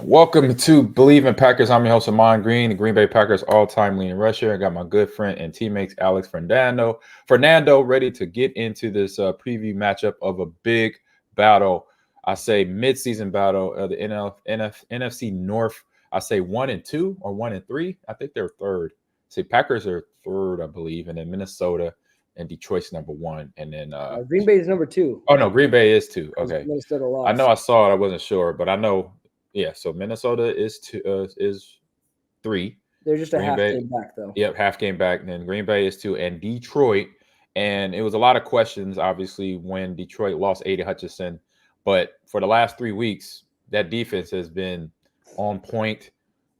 Welcome to Bleav in Packers. I'm your host, Ahman Green, the Green Bay Packers all-time leading rusher. I got my good friend and teammates, Alex Fernando, ready to get into this preview matchup of a big battle. I say mid-season battle of the NFC North. I say 1-2 or 1-3. I think they're third. Say Packers are third, I Bleav, and then Minnesota and Detroit's number one, and then Green Bay is number 2. Oh no, Green Bay is 2. Okay, Minnesota lost. I know I saw it. I wasn't sure, but I know. Yeah, so Minnesota is 3. They're just a Green half Bay, game back, though. yep, half game back. And then Green Bay is 2, and Detroit. And it was a lot of questions, obviously, when Detroit lost Aiden Hutchinson. But for the last 3 weeks, that defense has been on point.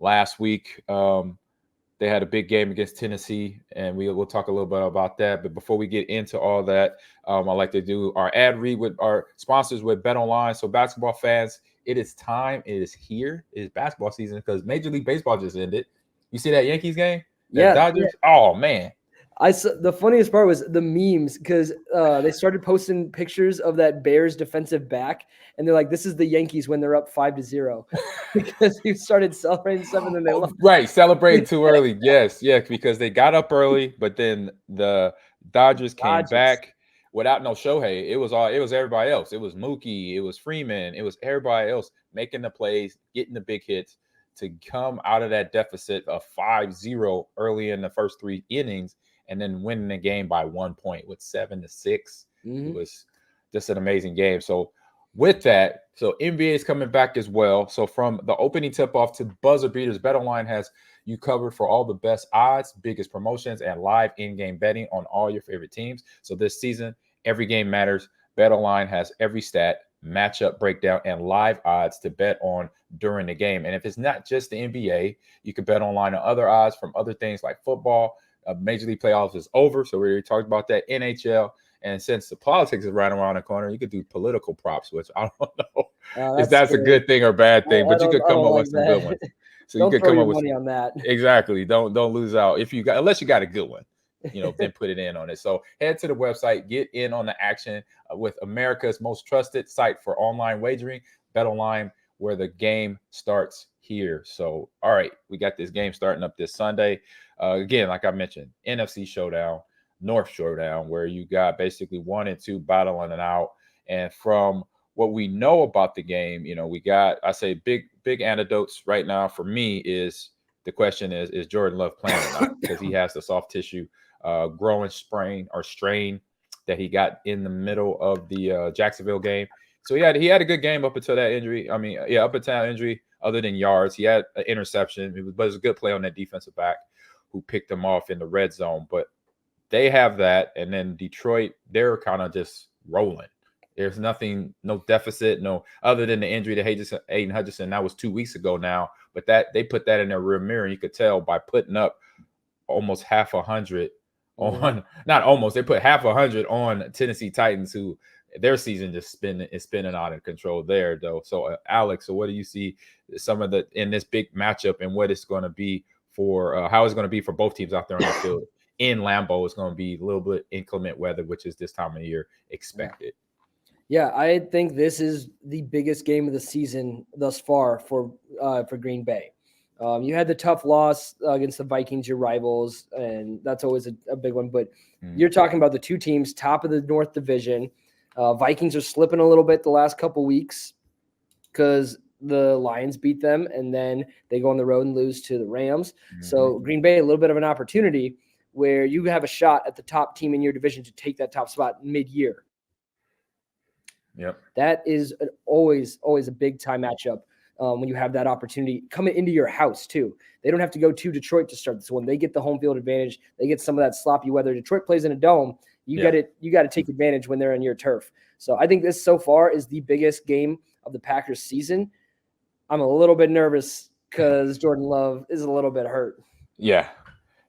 Last week, they had a big game against Tennessee, and we'll talk a little bit about that. But before we get into all that, I like to do our ad read with our sponsors with BetOnline. So basketball fans, it is time. It is here. It is basketball season because Major League Baseball just ended. You see that Yankees game? Yeah. Dodgers? Yeah. Oh, man. The funniest part was the memes because they started posting pictures of that Bears defensive back, and they're like, "This is the Yankees when they're up 5-0," because he started celebrating something and they lost. Right, celebrating too early. Yes, because they got up early, but then the Dodgers came back without no Shohei. It was everybody else. It was Mookie, it was Freeman, it was everybody else making the plays, getting the big hits to come out of that deficit of 5-0 early in the first 3 innings. And then winning the game by 1 point with 7-6. It was just an amazing game. So with that, so NBA is coming back as well. So from the opening tip-off to buzzer beaters, BetOnline has you covered for all the best odds, biggest promotions, and live in-game betting on all your favorite teams. So this season, every game matters. BetOnline has every stat, matchup breakdown, and live odds to bet on during the game. And if it's not just the NBA, you can bet online on other odds from other things like football. Major League playoffs is over, so we already talked about that. NHL, and since the politics is right around the corner, you could do political props, which I don't know if that's a good thing or bad thing, but you could come up with some good ones. So you could come up with money on that. Exactly. Don't lose out unless you got a good one, then put it in on it. So head to the website, get in on the action with America's most trusted site for online wagering, BetOnline, where the game starts here. So, all right, we got this game starting up this Sunday. Again, like I mentioned, NFC Showdown, North Showdown, where you got basically 1 and 2 battling it out. And from what we know about the game, we got, I say, big antidotes right now for me is the question is Jordan Love playing or not? Because he has the soft tissue growing sprain or strain that he got in the middle of the Jacksonville game. So he had a good game up until that injury. Up until that injury, other than yards, he had an interception. But it was a good play on that defensive back who picked him off in the red zone. But they have that, and then Detroit, they're kind of just rolling. There's nothing, no deficit, no other than the injury to Aiden Hutchinson. That was 2 weeks ago now, but that they put that in their rear mirror. And you could tell by putting up almost half 100 on, not almost, they put half 100 on Tennessee Titans, who their season just spinning out of control there, though. So, Alex, so what do you see some of in this big matchup and what it's going to be for how it's going to be for both teams out there on the field? In Lambeau, it's going to be a little bit inclement weather, which is this time of year expected. Yeah, I think this is the biggest game of the season thus far for Green Bay. You had the tough loss against the Vikings, your rivals, and that's always a big one. But you're talking about the 2 teams, top of the North Division. Vikings are slipping a little bit the last couple weeks because the Lions beat them, and then they go on the road and lose to the Rams. So Green Bay, a little bit of an opportunity where you have a shot at the top team in your division to take that top spot mid-year. Yep. That is always a big-time matchup when you have that opportunity coming into your house, too. They don't have to go to Detroit to start this one. They get the home field advantage. They get some of that sloppy weather. Detroit plays in a dome. You got to take advantage when they're on your turf. So I think this so far is the biggest game of the Packers season. I'm a little bit nervous because Jordan Love is a little bit hurt. Yeah,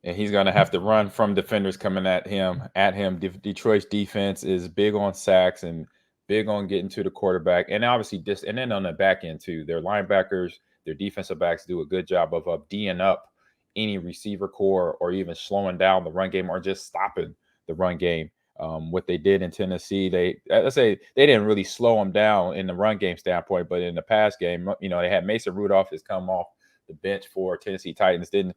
and he's going to have to run from defenders coming at him. Detroit's defense is big on sacks and big on getting to the quarterback. And obviously and then on the back end too, their linebackers, their defensive backs do a good job of D'ing up any receiver core or even slowing down the run game or just stopping the run game what they did in Tennessee. Let's say they didn't really slow them down in the run game standpoint, but in the pass game, they had Mason Rudolph has come off the bench for Tennessee Titans. Did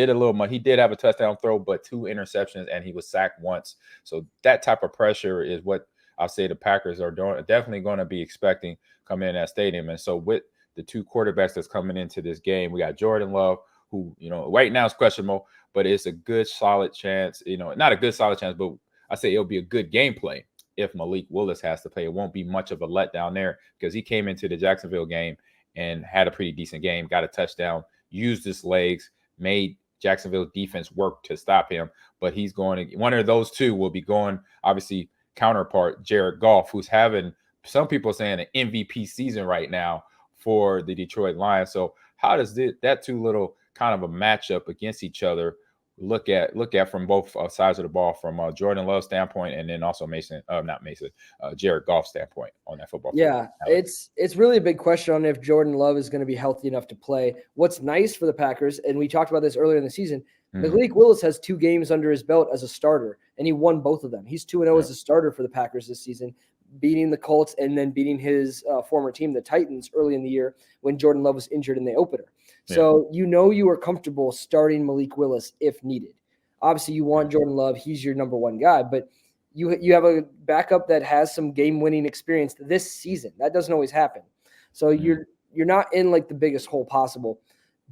a little much. He did have a touchdown throw, but 2 interceptions, and he was sacked once. So that type of pressure is what I'll say the Packers are definitely going to be expecting coming in that stadium. And so with the 2 quarterbacks that's coming into this game, we got Jordan Love, who right now is questionable, but it's a good solid chance. Not a good solid chance, but I say it'll be a good gameplay if Malik Willis has to play. It won't be much of a letdown there because he came into the Jacksonville game and had a pretty decent game, got a touchdown, used his legs, made Jacksonville defense work to stop him. But he's going to, one of those 2 will be going, obviously, counterpart Jared Goff, who's having, some people saying, an MVP season right now for the Detroit Lions. So how does that 2 little kind of a matchup against each other look at from both sides of the ball, from Jordan Love's standpoint, and then also Jared Goff's standpoint on that football field? Yeah, it's really a big question on if Jordan Love is going to be healthy enough to play. What's nice for the Packers, and we talked about this earlier in the season, Malik Willis has 2 games under his belt as a starter, and he won both of them. He's 2-0 as a starter for the Packers this season, beating the Colts and then beating his former team, the Titans, early in the year when Jordan Love was injured in the opener. So you are comfortable starting Malik Willis if needed. Obviously, you want Jordan Love. He's your number 1 guy, but you have a backup that has some game-winning experience this season. That doesn't always happen. So you're not in like the biggest hole possible,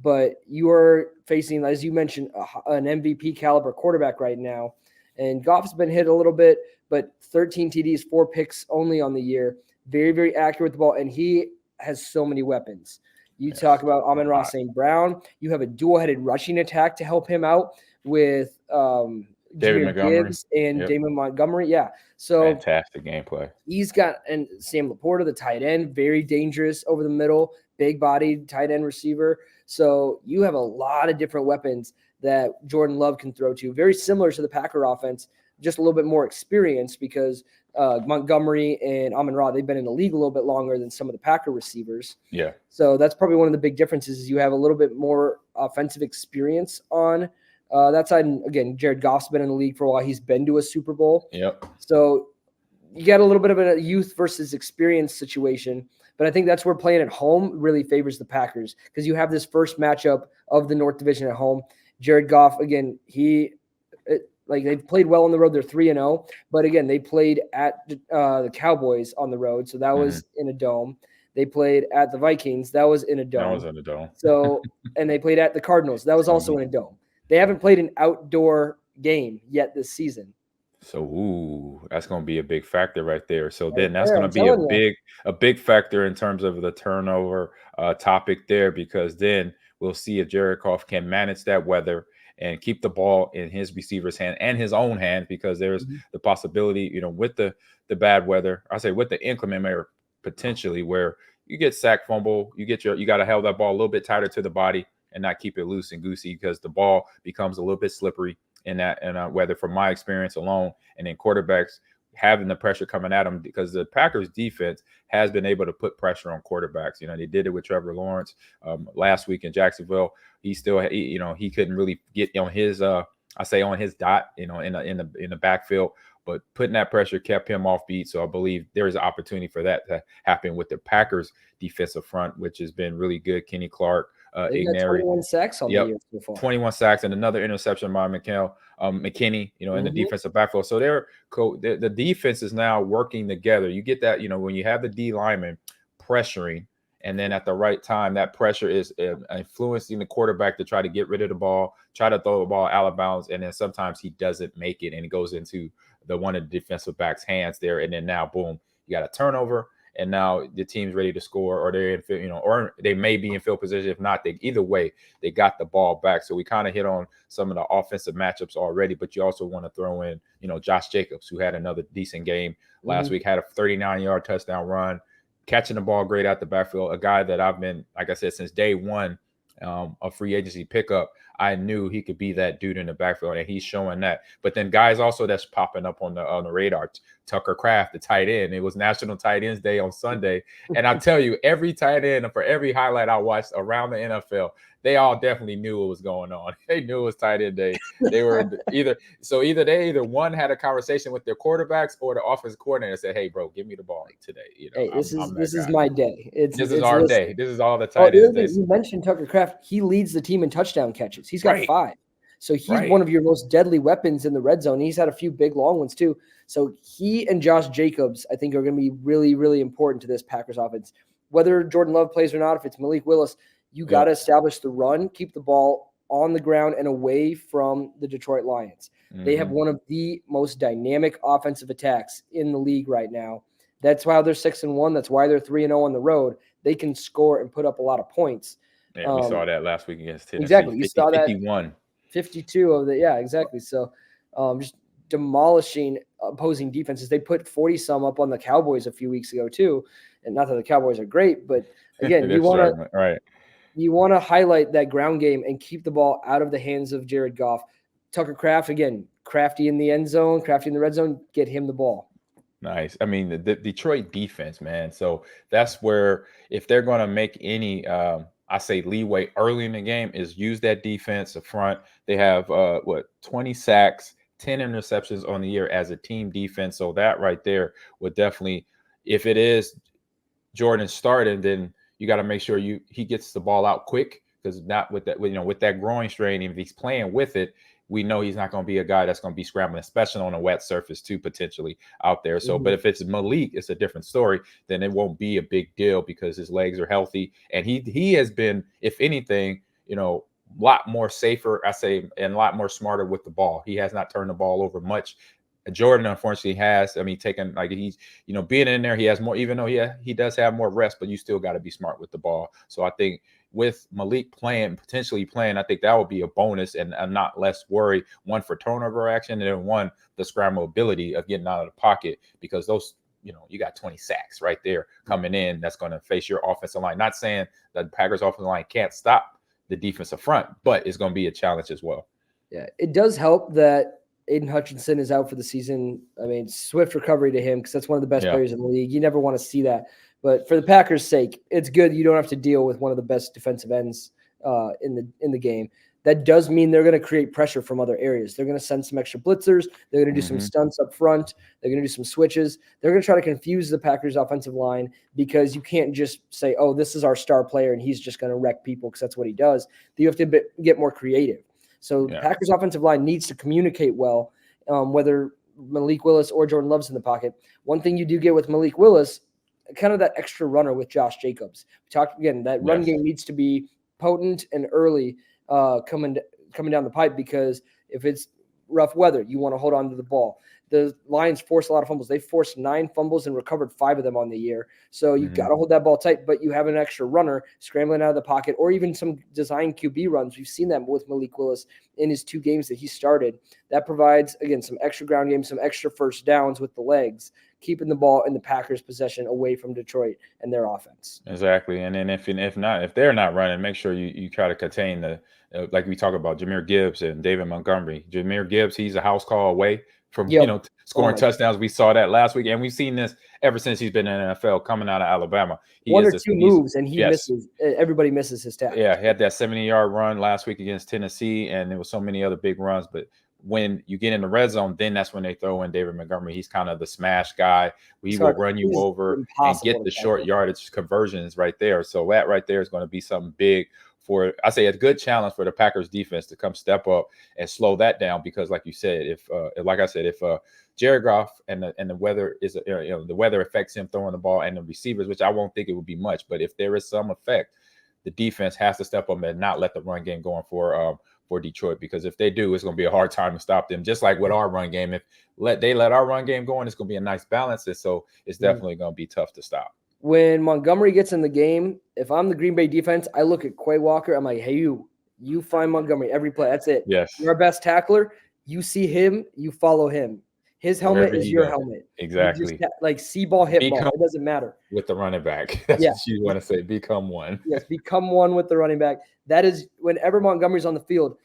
but you are facing, as you mentioned, an MVP caliber quarterback right now. And Goff's been hit a little bit, but 13 TDs, 4 picks only on the year. Very, very accurate with the ball, and he has so many weapons. You talk about Amon-Ra St. Brown. You have a dual-headed rushing attack to help him out with David Montgomery Gibbs and Damon Montgomery. Yeah. So fantastic gameplay. He's got, and Sam Laporta, the tight end, very dangerous over the middle, big-bodied tight end receiver. So you have a lot of different weapons that Jordan Love can throw to. Very similar to the Packer offense, just a little bit more experience because Montgomery and Amon-Ra, they've been in the league a little bit longer than some of the Packer receivers. Yeah. So that's probably one of the big differences is you have a little bit more offensive experience on that side. And again, Jared Goff's been in the league for a while. He's been to a Super Bowl. Yep. So you got a little bit of a youth versus experience situation. But I think that's where playing at home really favors the Packers because you have this first matchup of the North Division at home. Jared Goff, again, they've played well on the road. They're 3-0. But again, they played at the Cowboys on the road. So that was in a dome. They played at the Vikings. That was in a dome. That was in a dome. So, and they played at the Cardinals. That was also in a dome. They haven't played an outdoor game yet this season. So, that's going to be a big factor right there. So then that's going to be a big factor in terms of the turnover topic there, because then we'll see if Jared Goff can manage that weather and keep the ball in his receiver's hand and his own hand, because there's the possibility, with the bad weather, I say with the inclement weather potentially, where you get sack, fumble, you got to hold that ball a little bit tighter to the body and not keep it loose and goosey, because the ball becomes a little bit slippery in that weather, from my experience alone. And then quarterbacks having the pressure coming at them, because the Packers defense has been able to put pressure on quarterbacks. They did it with Trevor Lawrence last week in Jacksonville. He still, he couldn't really get on his, on his dot, in the backfield, but putting that pressure kept him off beat. So I believe there is an opportunity for that to happen with the Packers defensive front, which has been really good. Kenny Clark, Ignary, 21 sacks on the year so far. 21 sacks and another interception by McKinney, in the defensive backfield. So the defense is now working together. You get that, when you have the D lineman pressuring, and then at the right time, that pressure is influencing the quarterback to try to get rid of the ball, try to throw the ball out of bounds, and then sometimes he doesn't make it, and it goes into one of the defensive backs' hands there, and then now, boom, you got a turnover. And now the team's ready to score, or they're in, or they may be in field position. If not, either way, they got the ball back. So we kind of hit on some of the offensive matchups already, but you also want to throw in, Josh Jacobs, who had another decent game last week, had a 39-yard touchdown run, catching the ball great out the backfield. A guy that I've been, like I said, since day one, a free agency pickup, I knew he could be that dude in the backfield, and he's showing that. But then guys also that's popping up on the radar. Tucker Kraft, the tight end. It was National Tight Ends Day on Sunday. And I'll tell you, every tight end, for every highlight I watched around the NFL, they all definitely knew what was going on. They knew it was tight end day. They were either one had a conversation with their quarterbacks, or the offensive coordinator said, "Hey, bro, give me the ball today." Hey, this is my day. This is our day. This is all the Oh, tight ends day. you mentioned Tucker Kraft. He leads the team in touchdown catches. He's got Right. 5. So he's Right. one of your most deadly weapons in the red zone. He's had a few big long ones too. So he and Josh Jacobs, I think, are going to be really, really important to this Packers offense. Whether Jordan Love plays or not, if it's Malik Willis, you got to establish the run, keep the ball on the ground and away from the Detroit Lions. They have one of the most dynamic offensive attacks in the league right now. That's why they're 6-1. That's why they're 3-0 on the road. They can score and put up a lot of points. Yeah, we saw that last week against Tennessee. Exactly. You saw that 51. 52 of the, yeah, exactly. So just demolishing opposing defenses. They put 40-some up on the Cowboys a few weeks ago too. And not that the Cowboys are great, but again, you want to highlight that ground game and keep the ball out of the hands of Jared Goff. Tucker Kraft, again, crafty in the end zone, crafty in the red zone, get him the ball. Nice. I mean, the Detroit defense, man. So that's where, if they're going to make any, I say leeway early in the game, is use that defense up front. They have 20 sacks, 10 interceptions on the year as a team defense. So that right there would definitely, if it is Jordan starting, then you got to make sure he gets the ball out quick, because not with that, with that groin strain, if he's playing with it, we know he's not going to be a guy that's going to be scrambling, especially on a wet surface too, potentially out there. So, but if it's Malik, it's a different story. Then it won't be a big deal because his legs are healthy. And he has been, if anything, a lot more safer, I say, and a lot more smarter with the ball. He has not turned the ball over much. Jordan, unfortunately, has. I mean, taking, like, he's, being in there, he has more, even though he does have more rest, but you still got to be smart with the ball. So I think with Malik potentially playing, I think that would be a bonus and not less worry. One for turnover action, and then one, the scramble ability of getting out of the pocket, because those, you got 20 sacks right there coming in. That's going to face your offensive line. Not saying that the Packers offensive line can't stop the defensive front, but it's going to be a challenge as well. Yeah, it does help that Aiden Hutchinson is out for the season. I mean, swift recovery to him, because that's one of the best players in the league. You never want to see that. But for the Packers' sake, it's good you don't have to deal with one of the best defensive ends in the game. That does mean they're going to create pressure from other areas. They're going to send some extra blitzers. They're going to do some stunts up front. They're going to do some switches. They're going to try to confuse the Packers' offensive line, because you can't just say, oh, this is our star player and he's just going to wreck people, because that's what he does. You have to get more creative. So the Packers' offensive line needs to communicate well, whether Malik Willis or Jordan Love's in the pocket. One thing you do get with Malik Willis, kind of that extra runner with Josh Jacobs. We talked again, that run game needs to be potent and early coming down the pipe, because if it's rough weather, you want to hold on to the ball. The Lions force a lot of fumbles. They forced 9 fumbles and recovered 5 of them on the year. So you've got to hold that ball tight, but you have an extra runner scrambling out of the pocket, or even some design QB runs. We've seen that with Malik Willis in his 2 games that he started. That provides, again, some extra ground game, some extra first downs with the legs, keeping the ball in the Packers' possession away from Detroit and their offense. Exactly. And then if they're not running, make sure you try to contain the, like we talk about Jahmyr Gibbs and David Montgomery. Jahmyr Gibbs, he's a house call away from scoring touchdowns. We saw that last week, and we've seen this ever since he's been in the NFL, coming out of Alabama. One or two moves, and he misses. Everybody misses his tackle. Yeah, he had that 70-yard run last week against Tennessee, and there was so many other big runs. But when you get in the red zone, then that's when they throw in David Montgomery. He's kind of the smash guy. He will run you over and get the short yardage conversions right there. So that right there is going to be something big for, I say, a good challenge for the Packers defense to come step up and slow that down, because like you said, if Jared Goff and the weather is, the weather affects him throwing the ball, and the receivers, which I won't think it would be much, but if there is some effect, the defense has to step up and not let the run game go on for Detroit, because if they do, it's going to be a hard time to stop them. Just like with our run game, if they let our run game go on, it's going to be a nice balance, and so it's definitely going to be tough to stop. When Montgomery gets in the game, if I'm the Green Bay defense, I look at Quay Walker. I'm like, hey, you find Montgomery every play. That's it. Yes. You're our best tackler. You see him, you follow him. His helmet is your helmet. Exactly. Like see ball, hit ball. It doesn't matter. With the running back. That's what you want to say. Become one. Yes, become one with the running back. That is, whenever Montgomery's on the field,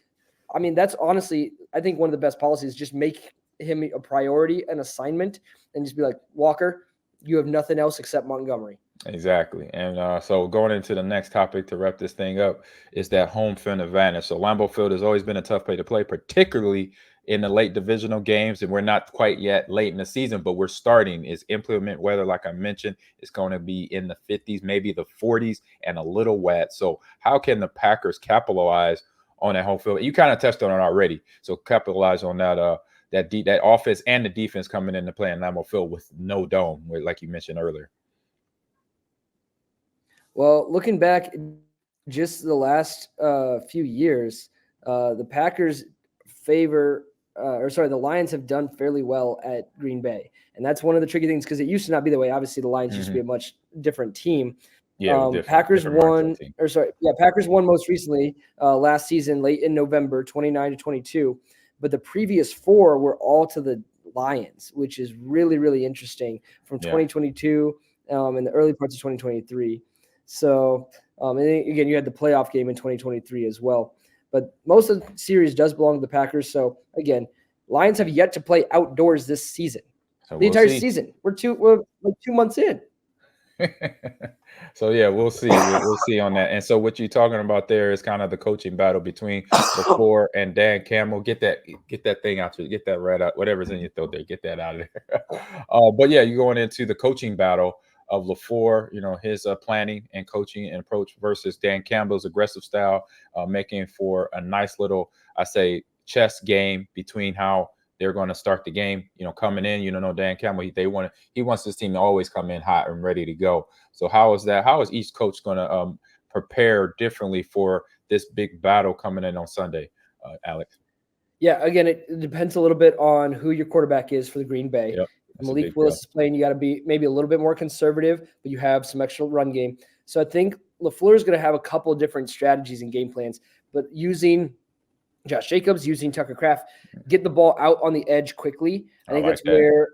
I mean, that's honestly, I think one of the best policies. Just make him a priority, an assignment, and just be like, Walker, you have nothing else except Montgomery. Exactly. And so going into the next topic to wrap this thing up is that home field advantage. So Lambeau Field has always been a tough place to play, particularly in the late divisional games. And we're not quite yet late in the season, but we're starting. Is inclement weather, like I mentioned, it's going to be in the 50s, maybe the 40s, and a little wet. So how can the Packers capitalize on that home field? You kind of touched on it already. So capitalize on that that offense and the defense coming into play in Lambeau Field with no dome, like you mentioned earlier. Well, looking back just the last few years, the Packers the Lions have done fairly well at Green Bay. And that's one of the tricky things because it used to not be that way. Obviously, the Lions used to be a much different team. Yeah, Packers different won, Packers won most recently last season, late in November, 29-22. But the previous 4 were all to the Lions, which is really, really interesting from 2022 and the early parts of 2023. So, and again, you had the playoff game in 2023 as well. But most of the series does belong to the Packers. So, again, Lions have yet to play outdoors this season. So the entire season. We're like 2 months in. So, yeah, we'll see. We'll see on that. And so what you're talking about there is kind of the coaching battle between LaFleur and Dan Campbell. Get that thing out. Get that red out. Whatever's in your throat there, get that out of there. But, yeah, you're going into the coaching battle of LaFleur, his planning and coaching and approach versus Dan Campbell's aggressive style, making for a nice little, I say, chess game between how they're going to start the game. Coming in, Dan Campbell, he wants his team to always come in hot and ready to go. So how is that? How is each coach going to prepare differently for this big battle coming in on Sunday, Alex? Yeah, again, it depends a little bit on who your quarterback is for the Green Bay. Yep. Malik Willis is playing. You got to be maybe a little bit more conservative, but you have some extra run game. So I think LaFleur is going to have a couple of different strategies and game plans, but using Josh Jacobs, using Tucker Kraft, get the ball out on the edge quickly. I think that's where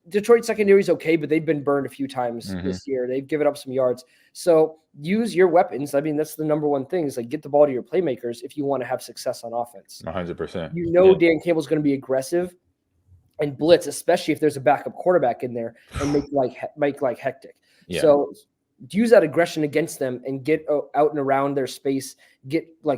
Detroit secondary is okay, but they've been burned a few times this year. They've given up some yards. So use your weapons. I mean, that's the number one thing is get the ball to your playmakers if you want to have success on offense. 100%. Dan Campbell's going to be aggressive and blitz, especially if there's a backup quarterback in there, and make hectic. Yeah. So use that aggression against them and get out and around their space,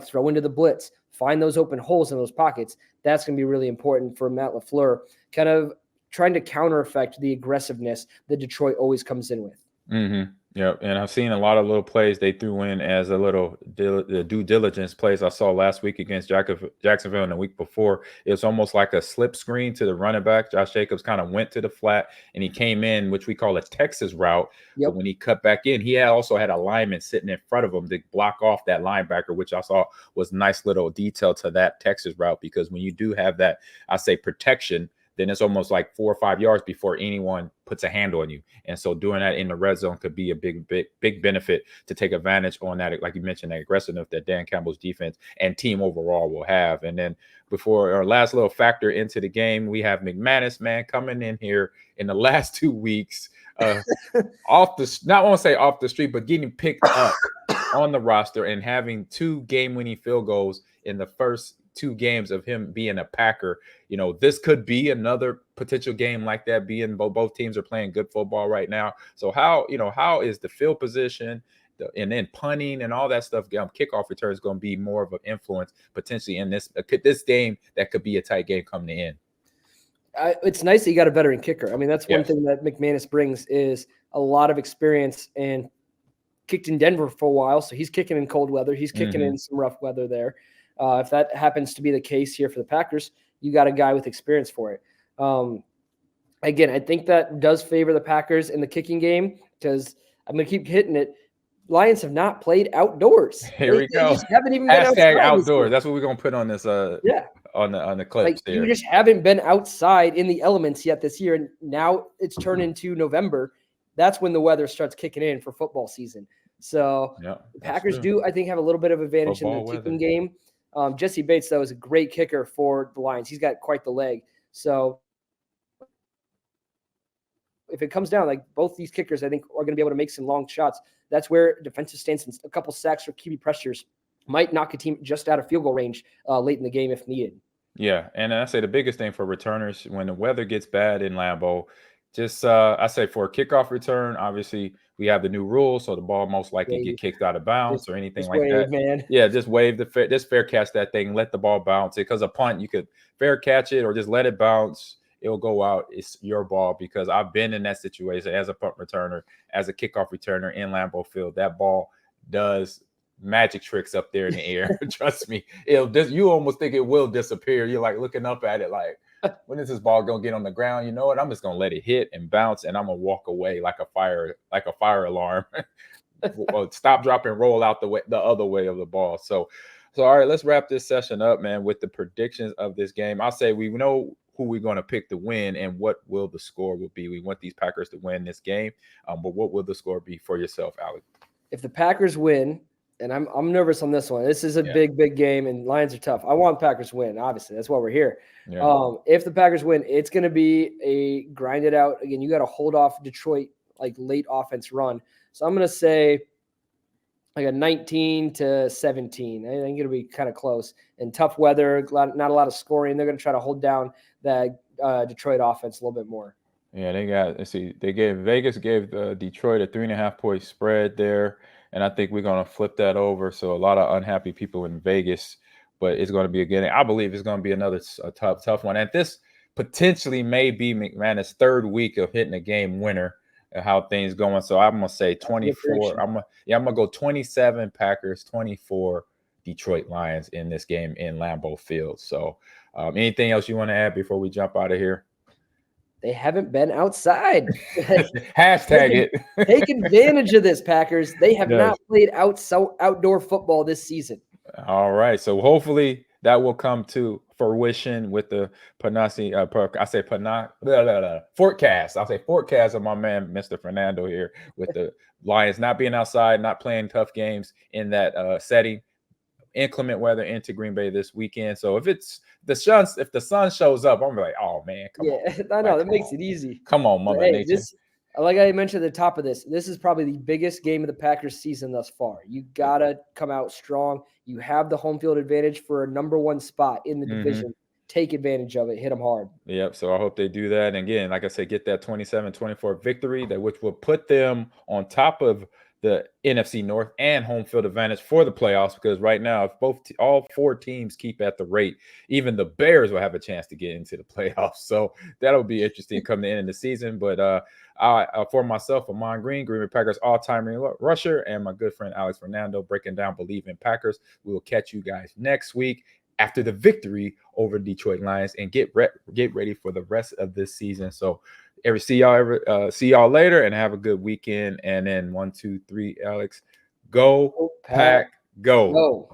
throw into the blitz, find those open holes in those pockets. That's going to be really important for Matt LaFleur, kind of trying to counter effect the aggressiveness that Detroit always comes in with. Mm-hmm. Yep, and I've seen a lot of little plays they threw in as a little due diligence plays. I saw last week against Jacksonville and the week before. It was almost like a slip screen to the running back. Josh Jacobs kind of went to the flat, and he came in, which we call a Texas route. Yep. But when he cut back in, he also had a lineman sitting in front of him to block off that linebacker, which I saw was a nice little detail to that Texas route, because when you do have that, I say, protection, then it's almost like 4 or 5 yards before anyone puts a hand on you. And so doing that in the red zone could be a big benefit to take advantage on that, like you mentioned, that aggressiveness that Dan Campbell's defense and team overall will have. And then before our last little factor into the game, we have McManus, man, coming in here in the last 2 weeks, not want to say off the street, but getting picked up on the roster and having 2 game-winning field goals in the first 2 games of him being a Packer. This could be another potential game like that, being both teams are playing good football right now. So how is the field position and then punting and all that stuff, kickoff returns, going to be more of an influence potentially in this game that could be a tight game coming in? It's nice that you got a veteran kicker. I mean, that's one thing that McManus brings is a lot of experience, and kicked in Denver for a while. So he's kicking in cold weather. He's kicking in some rough weather there. If that happens to be the case here for the Packers, you got a guy with experience for it. Again, I think that does favor the Packers in the kicking game, because I'm going to keep hitting it. Lions have not played outdoors. Here we go. They just haven't even been outside. Outdoors. That's what we're going to put on this. On the clips. You just haven't been outside in the elements yet this year, and now it's turned into November. That's when the weather starts kicking in for football season. So the Packers do, I think, have a little bit of advantage in the kicking game. Jesse Bates, though, is a great kicker for the Lions. He's got quite the leg. So if it comes down, both these kickers, I think, are going to be able to make some long shots. That's where defensive stance and a couple sacks or QB pressures might knock a team just out of field goal range late in the game if needed. Yeah, and I say the biggest thing for returners when the weather gets bad in Lambeau, just I say for a kickoff return, obviously we have the new rules, so the ball most likely get Wave, kicked out of bounds or anything just like wave, that. man. Yeah, just wave just fair catch that thing, let the ball bounce. Because a punt, you could fair catch it or just let it bounce. It'll go out. It's your ball because I've been in that situation as a punt returner, as a kickoff returner in Lambeau Field. That ball does magic tricks up there in the air. Trust me, you almost think it will disappear. You're like looking up at it, like, when is this ball gonna get on the ground? You know what? I'm just gonna let it hit and bounce, and I'm gonna walk away like a fire alarm. Stop, drop, and roll out the other way of the ball. So all right, let's wrap this session up, man, with the predictions of this game. I'll say we know who we're going to pick to win and what will the score will be. We want these Packers to win this game, but what will the score be for yourself, Alex? If the Packers win, and I'm nervous on this one. This is a big game, and Lions are tough. I want Packers win. Obviously, that's why we're here. Yeah. If the Packers win, it's going to be a grinded out. Again, you got to hold off Detroit like late offense run. So I'm going to say like a 19-17. I think it'll be kind of close. And tough weather, not a lot of scoring. They're going to try to hold down that Detroit offense a little bit more. Yeah, Vegas gave Detroit a 3.5-point spread there, and I think we're gonna flip that over. So a lot of unhappy people in Vegas, but it's going to be I Bleav it's going to be another tough one. And this potentially may be McManus' third week of hitting a game winner. How things going? So I'm gonna say 24. I'm gonna go 27 Packers, 24 Detroit Lions in this game in Lambeau Field. So anything else you want to add before we jump out of here? They haven't been outside. Hashtag it. Take advantage of this, Packers. They have not played outdoor football this season. All right. So hopefully that will come to fruition with the forecast. I'll say forecast of my man, Mr. Fernando here, with the Lions not being outside, not playing tough games in that setting. Inclement weather into Green Bay this weekend. So if the sun shows up, I'm like, oh man, come on. I know that makes it easy. Come on, Mother Nature. Like I mentioned at the top of this is probably the biggest game of the Packers season thus far. You gotta come out strong. You have the home field advantage for a number one spot in the division. Take advantage of it. Hit them hard. Yep. So I hope they do that. And again, like I said, get that 27-24 victory, which will put them on top of the NFC North and home field advantage for the playoffs, because right now, if all four teams keep at the rate, even the Bears will have a chance to get into the playoffs. So that'll be interesting come the end of the season. But for myself, Ahman Green, Green Bay Packers all-time rusher, and my good friend Alex Fernando breaking down Bleav in Packers. We will catch you guys next week after the victory over Detroit Lions, and get ready for the rest of this season. So see y'all later, and have a good weekend. And then 1, 2, 3, Alex, go Pack, go.